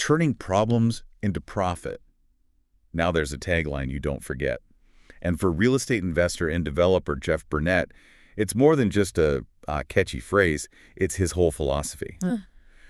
turning problems into profit. Now there's a tagline you don't forget. And for real estate investor and developer Jeff Burnett, it's more than just a catchy phrase, it's his whole philosophy.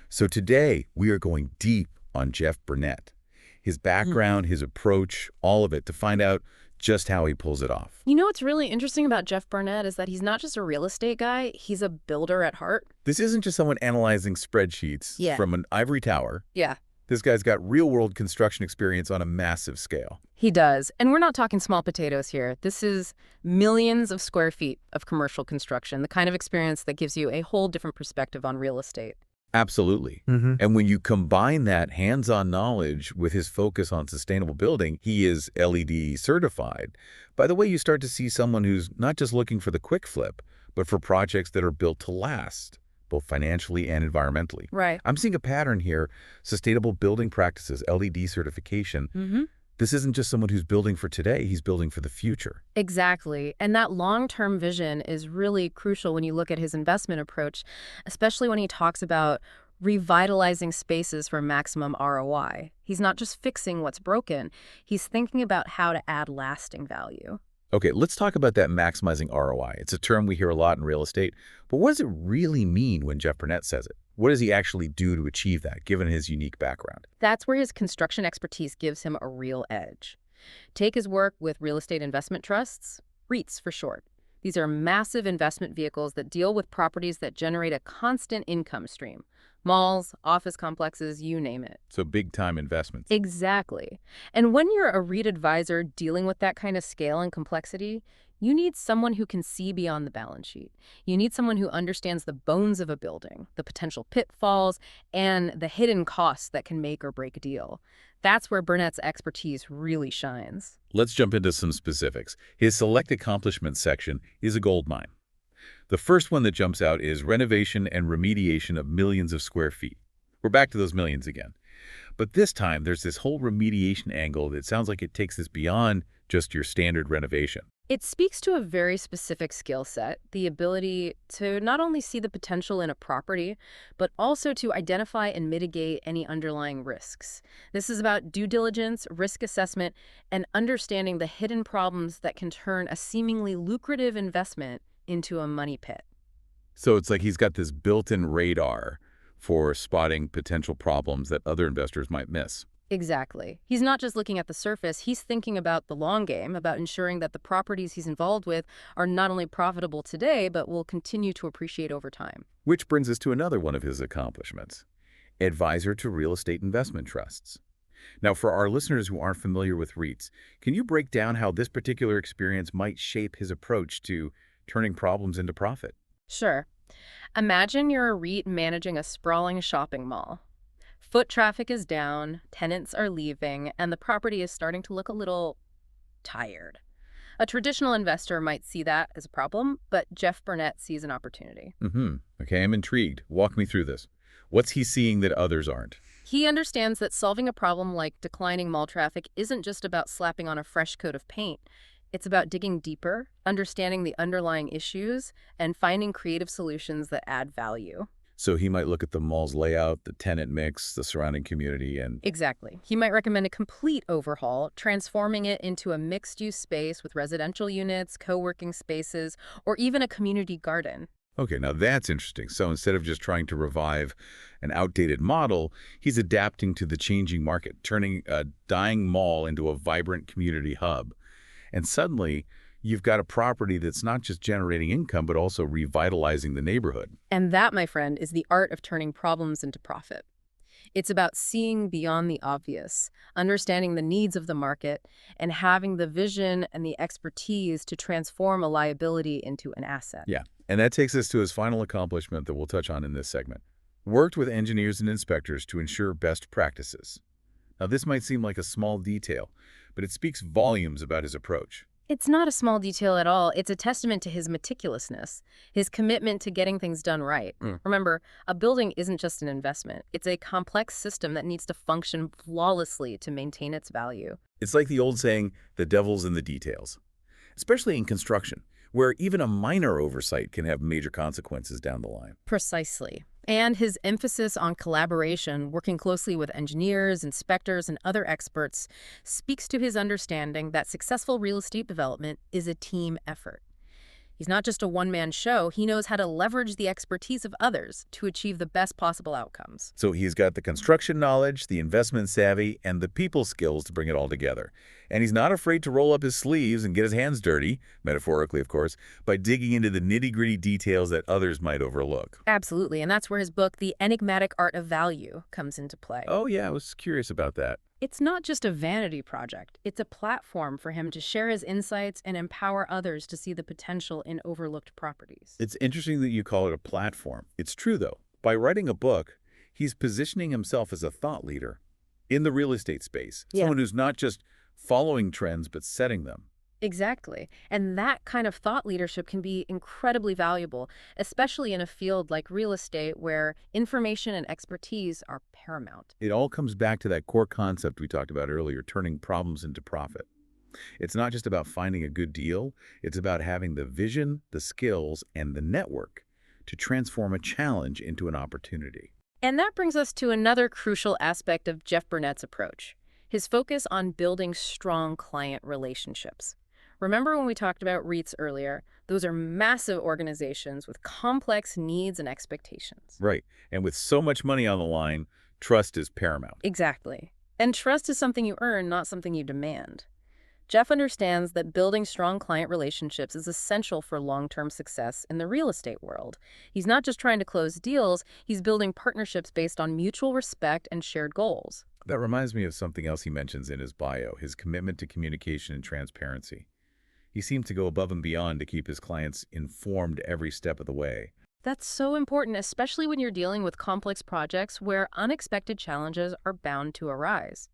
So today, we are going deep on Jeff Burnett, his background, his approach, all of it, to find out just how he pulls it off. You know what's really interesting about Jeff Burnett is that he's not just a real estate guy, he's a builder at heart. This isn't just someone analyzing spreadsheets from an ivory tower. Yeah. This guy's got real-world construction experience on a massive scale. He does. And we're not talking small potatoes here. This is millions of square feet of commercial construction, the kind of experience that gives you a whole different perspective on real estate. Absolutely. And when you combine that hands-on knowledge with his focus on sustainable building, he is LEED certified. By the way, you start to see someone who's not just looking for the quick flip, but for projects that are built to last, both financially and environmentally. Right. I'm seeing a pattern here: sustainable building practices, LEED certification. This isn't just someone who's building for today, he's building for the future. Exactly. And that long-term vision is really crucial when you look at his investment approach, especially when he talks about revitalizing spaces for maximum ROI. He's not just fixing what's broken, he's thinking about how to add lasting value. Okay, let's talk about that maximizing ROI. It's a term we hear a lot in real estate, but what does it really mean when Jeff Burnett says it? What does he actually do to achieve that, given his unique background? That's where his construction expertise gives him a real edge. Take his work with real estate investment trusts, REITs for short. These are massive investment vehicles that deal with properties that generate a constant income stream. Malls, office complexes, you name it. So big-time investments. Exactly. And when you're a REIT advisor dealing with that kind of scale and complexity, you need someone who can see beyond the balance sheet. You need someone who understands the bones of a building, the potential pitfalls, and the hidden costs that can make or break a deal. That's where Burnett's expertise really shines. Let's jump into some specifics. His select accomplishments section is a goldmine. The first one that jumps out is renovation and remediation of millions of square feet. We're back to those millions again. But this time, there's this whole remediation angle that sounds like it takes this beyond just your standard renovation. It speaks to a very specific skill set, the ability to not only see the potential in a property, but also to identify and mitigate any underlying risks. This is about due diligence, risk assessment, and understanding the hidden problems that can turn a seemingly lucrative investment into a money pit. So it's like he's got this built-in radar for spotting potential problems that other investors might miss. Exactly. He's not just looking at the surface, he's thinking about the long game, about ensuring that the properties he's involved with are not only profitable today, but will continue to appreciate over time. Which brings us to another one of his accomplishments: advisor to real estate investment trusts. Now, for our listeners who aren't familiar with REITs, can you break down how this particular experience might shape his approach to turning problems into profit? Sure. Imagine you're a REIT managing a sprawling shopping mall. Foot traffic is down, tenants are leaving, and the property is starting to look a little tired. A traditional investor might see that as a problem, but Jeff Burnett sees an opportunity. Okay, I'm intrigued. Walk me through this. What's he seeing that others aren't? He understands that solving a problem like declining mall traffic isn't just about slapping on a fresh coat of paint. It's about digging deeper, understanding the underlying issues, and finding creative solutions that add value. So he might look at the mall's layout, the tenant mix, the surrounding community, and... Exactly. He might recommend a complete overhaul, transforming it into a mixed-use space with residential units, co-working spaces, or even a community garden. Okay, now that's interesting. So instead of just trying to revive an outdated model, he's adapting to the changing market, turning a dying mall into a vibrant community hub. And suddenly, you've got a property that's not just generating income, but also revitalizing the neighborhood. And that, my friend, is the art of turning problems into profit. It's about seeing beyond the obvious, understanding the needs of the market, and having the vision and the expertise to transform a liability into an asset. Yeah, and that takes us to his final accomplishment that we'll touch on in this segment. Worked with engineers and inspectors to ensure best practices. Now, this might seem like a small detail, but it speaks volumes about his approach. It's not a small detail at all. It's a testament to his meticulousness, his commitment to getting things done right. Remember, a building isn't just an investment. It's a complex system that needs to function flawlessly to maintain its value. It's like the old saying, the devil's in the details, especially in construction, where even a minor oversight can have major consequences down the line. Precisely. And his emphasis on collaboration, working closely with engineers, inspectors, and other experts, speaks to his understanding that successful real estate development is a team effort. He's not just a one-man show, he knows how to leverage the expertise of others to achieve the best possible outcomes. So he's got the construction knowledge, the investment savvy, and the people skills to bring it all together. And he's not afraid to roll up his sleeves and get his hands dirty, metaphorically of course, by digging into the nitty-gritty details that others might overlook. Absolutely, and that's where his book, The Enigmatic Art of Value, comes into play. Oh yeah, I was curious about that. It's not just a vanity project. It's a platform for him to share his insights and empower others to see the potential in overlooked properties. It's interesting that you call it a platform. It's true, though. By writing a book, he's positioning himself as a thought leader in the real estate space, Yeah. someone who's not just following trends, but setting them. Exactly. And that kind of thought leadership can be incredibly valuable, especially in a field like real estate where information and expertise are paramount. It all comes back to that core concept we talked about earlier, turning problems into profit. It's not just about finding a good deal, it's about having the vision, the skills, and the network to transform a challenge into an opportunity. And that brings us to another crucial aspect of Jeff Burnett's approach, his focus on building strong client relationships. Remember when we talked about REITs earlier? Those are massive organizations with complex needs and expectations. Right. And with so much money on the line, trust is paramount. Exactly. And trust is something you earn, not something you demand. Jeff understands that building strong client relationships is essential for long-term success in the real estate world. He's not just trying to close deals, he's building partnerships based on mutual respect and shared goals. That reminds me of something else he mentions in his bio, his commitment to communication and transparency. He seemed to go above and beyond to keep his clients informed every step of the way. That's so important, especially when you're dealing with complex projects where unexpected challenges are bound to arise.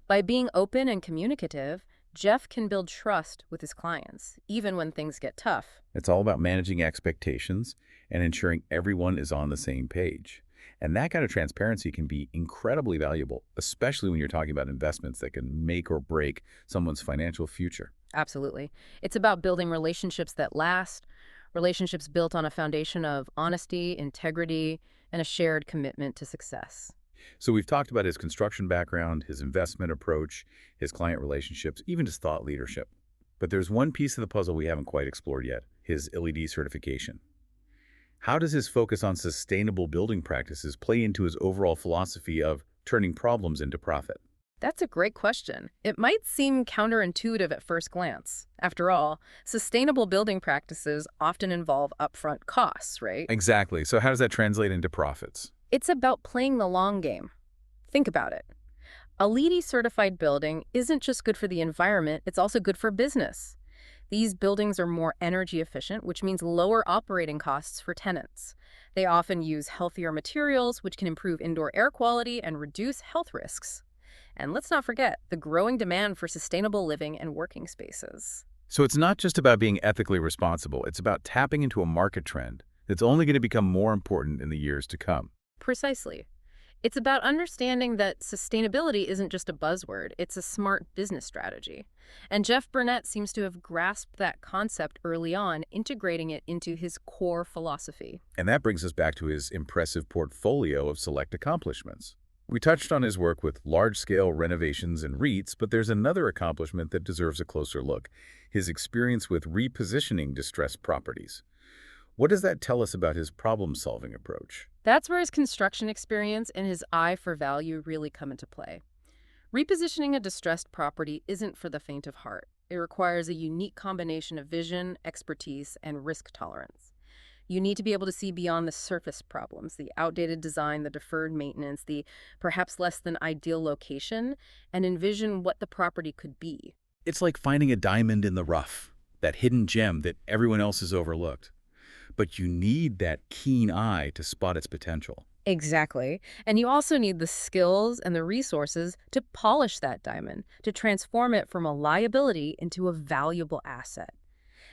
By being open and communicative, Jeff can build trust with his clients, even when things get tough. It's all about managing expectations and ensuring everyone is on the same page. And that kind of transparency can be incredibly valuable, especially when you're talking about investments that can make or break someone's financial future. Absolutely. It's about building relationships that last, relationships built on a foundation of honesty, integrity, and a shared commitment to success. So we've talked about his construction background, his investment approach, his client relationships, even his thought leadership. But there's one piece of the puzzle we haven't quite explored yet, his LEED certification. How does his focus on sustainable building practices play into his overall philosophy of turning problems into profit? That's a great question. It might seem counterintuitive at first glance. After all, sustainable building practices often involve upfront costs, right? Exactly. So how does that translate into profits? It's about playing the long game. Think about it. A LEED-certified building isn't just good for the environment, it's also good for business. These buildings are more energy efficient, which means lower operating costs for tenants. They often use healthier materials, which can improve indoor air quality and reduce health risks. And let's not forget the growing demand for sustainable living and working spaces. So it's not just about being ethically responsible, it's about tapping into a market trend that's only going to become more important in the years to come. Precisely. It's about understanding that sustainability isn't just a buzzword, it's a smart business strategy. And Jeff Burnett seems to have grasped that concept early on, integrating it into his core philosophy. And that brings us back to his impressive portfolio of select accomplishments. We touched on his work with large-scale renovations and REITs, but there's another accomplishment that deserves a closer look, his experience with repositioning distressed properties. What does that tell us about his problem-solving approach? That's where his construction experience and his eye for value really come into play. Repositioning a distressed property isn't for the faint of heart. It requires a unique combination of vision, expertise, and risk tolerance. You need to be able to see beyond the surface problems, the outdated design, the deferred maintenance, the perhaps less than ideal location, and envision what the property could be. It's like finding a diamond in the rough, that hidden gem that everyone else has overlooked. But you need that keen eye to spot its potential. Exactly. And you also need the skills and the resources to polish that diamond, to transform it from a liability into a valuable asset.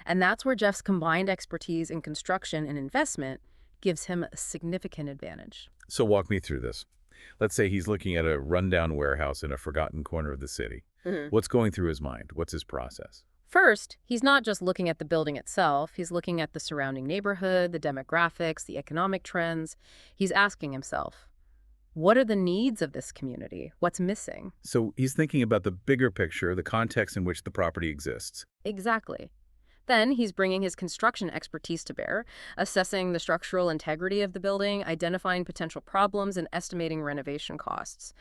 And that's where Jeff's combined expertise in construction and investment gives him a significant advantage. So walk me through this. Let's say he's looking at a rundown warehouse in a forgotten corner of the city. What's going through his mind? What's his process? First, he's not just looking at the building itself, he's looking at the surrounding neighborhood, the demographics, the economic trends. He's asking himself, what are the needs of this community? What's missing? So he's thinking about the bigger picture, the context in which the property exists. Exactly. Then he's bringing his construction expertise to bear, assessing the structural integrity of the building, identifying potential problems, and estimating renovation costs.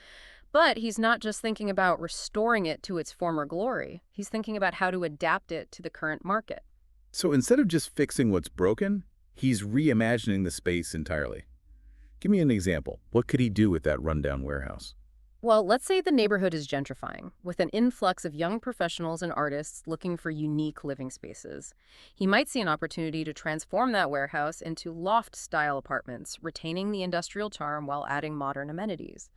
But he's not just thinking about restoring it to its former glory. He's thinking about how to adapt it to the current market. So instead of just fixing what's broken, he's reimagining the space entirely. Give me an example. What could he do with that rundown warehouse? Well, let's say the neighborhood is gentrifying, with an influx of young professionals and artists looking for unique living spaces. He might see an opportunity to transform that warehouse into loft-style apartments, retaining the industrial charm while adding modern amenities.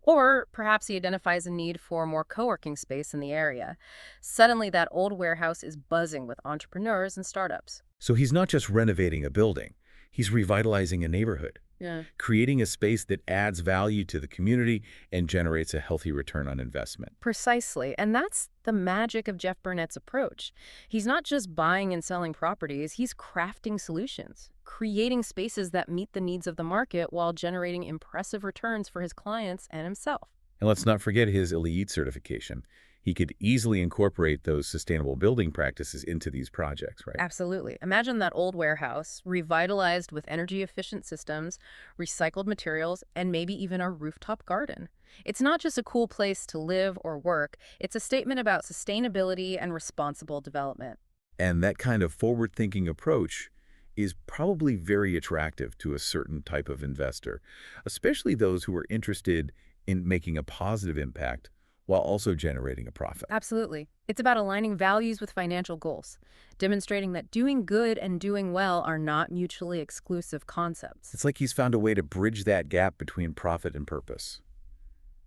Or perhaps he identifies a need for more co-working space in the area. Suddenly, that old warehouse is buzzing with entrepreneurs and startups. So he's not just renovating a building, he's revitalizing a neighborhood, Yeah. creating a space that adds value to the community and generates a healthy return on investment. Precisely. And that's the magic of Jeff Burnett's approach. He's not just buying and selling properties, he's crafting solutions, creating spaces that meet the needs of the market while generating impressive returns for his clients and himself. And let's not forget his LEED certification. He could easily incorporate those sustainable building practices into these projects, right? Absolutely. Imagine that old warehouse, revitalized with energy-efficient systems, recycled materials, and maybe even a rooftop garden. It's not just a cool place to live or work, it's a statement about sustainability and responsible development. And that kind of forward-thinking approach is probably very attractive to a certain type of investor, especially those who are interested in making a positive impact while also generating a profit. Absolutely. It's about aligning values with financial goals, demonstrating that doing good and doing well are not mutually exclusive concepts. It's like he's found a way to bridge that gap between profit and purpose.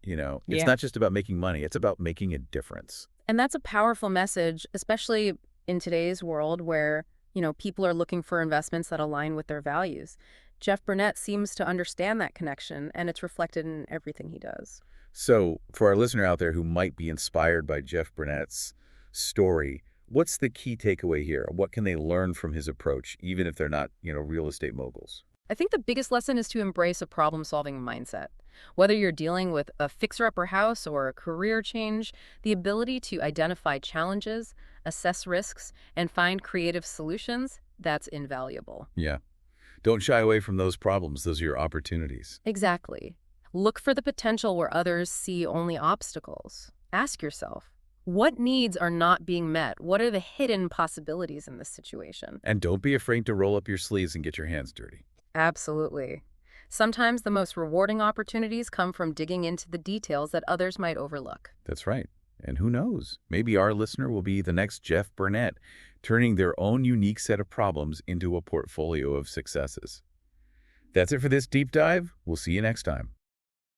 It's Yeah. not just about making money, it's about making a difference. And that's a powerful message, especially in today's world where, people are looking for investments that align with their values. Jeff Burnett seems to understand that connection, and it's reflected in everything he does. So, for our listener out there who might be inspired by Jeff Burnett's story, what's the key takeaway here? What can they learn from his approach, even if they're not, real estate moguls? I think the biggest lesson is to embrace a problem-solving mindset. Whether you're dealing with a fixer-upper house or a career change, the ability to identify challenges, assess risks, and find creative solutions, that's invaluable. Yeah. Don't shy away from those problems. Those are your opportunities. Exactly. Look for the potential where others see only obstacles. Ask yourself, what needs are not being met? What are the hidden possibilities in this situation? And don't be afraid to roll up your sleeves and get your hands dirty. Absolutely. Sometimes the most rewarding opportunities come from digging into the details that others might overlook. That's right. And who knows? Maybe our listener will be the next Jeff Burnett, turning their own unique set of problems into a portfolio of successes. That's it for this deep dive. We'll see you next time.